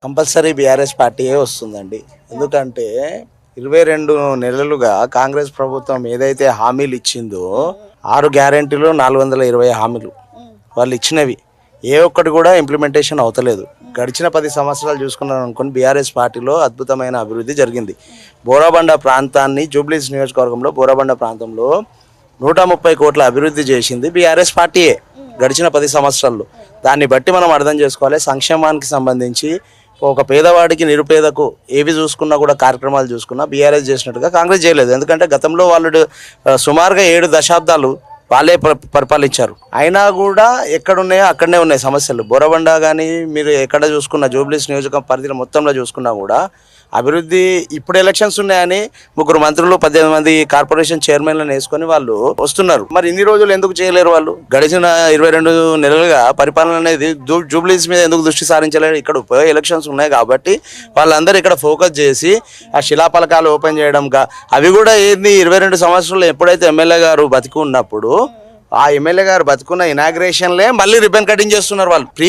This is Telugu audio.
కంపల్సరీ బీఆర్ఎస్ పార్టీయే వస్తుందండి. ఎందుకంటే 22 నెలలుగా కాంగ్రెస్ ప్రభుత్వం ఏదైతే హామీలు ఇచ్చిందో 6 గ్యారెంటీలు 420 హామీలు వాళ్ళు ఇచ్చినవి ఏ ఒక్కటి కూడా ఇంప్లిమెంటేషన్ అవుతలేదు. గడిచిన 10 సంవత్సరాలు చూసుకున్నాం అనుకోని బీఆర్ఎస్ పార్టీలో అద్భుతమైన అభివృద్ధి జరిగింది. బోరాబండ ప్రాంతాన్ని జూబ్లీస్ నియోజకవర్గంలో బోరాబండ ప్రాంతంలో 130 కోట్ల అభివృద్ధి చేసింది బీఆర్ఎస్ పార్టీయే గడిచిన 10 సంవత్సరాల్లో. దాన్ని బట్టి మనం అర్థం చేసుకోవాలి. సంక్షేమానికి సంబంధించి ఒక పేదవాడికి నిరుపేదకు ఏవి చూసుకున్నా కూడా కార్యక్రమాలు చూసుకున్నా బీఆర్ఎస్ చేసినట్టుగా కాంగ్రెస్ చేయలేదు. ఎందుకంటే గతంలో వాళ్ళు సుమారుగా 7 దశాబ్దాలు వాళ్ళే పరిపాలించారు. అయినా కూడా ఎక్కడున్నాయో అక్కడనే ఉన్నాయి సమస్యలు. బోరబండ కానీ మీరు ఎక్కడ చూసుకున్నా జూబ్లీస్ నియోజకవర్గం పరిధిలో మొత్తంలో చూసుకున్నా కూడా అభివృద్ధి ఇప్పుడు ఎలక్షన్స్ ఉన్నాయని 3 మంత్రులు 18 మంది కార్పొరేషన్ చైర్మన్లను వేసుకొని వాళ్ళు వస్తున్నారు. మరి ఇన్ని రోజులు ఎందుకు చేయలేరు వాళ్ళు? గడిచిన 22 నెలలుగా పరిపాలన అనేది జూబ్లీస్ మీద ఎందుకు దృష్టి సారించలేరు? ఇక్కడ ఎలక్షన్స్ ఉన్నాయి కాబట్టి వాళ్ళందరూ ఇక్కడ ఫోకస్ చేసి ఆ శిలాఫలకాలు ఓపెన్ చేయడం, అవి కూడా ఏంది 22 సంవత్సరాలు ఎప్పుడైతే ఎమ్మెల్యే గారు బతికి ఉన్నప్పుడు ఆ ఎమ్మెల్యే గారు బతుకున్న ఇనాగ్రేషన్లే మళ్ళీ రిబన్ కటింగ్ చేస్తున్నారు వాళ్ళు.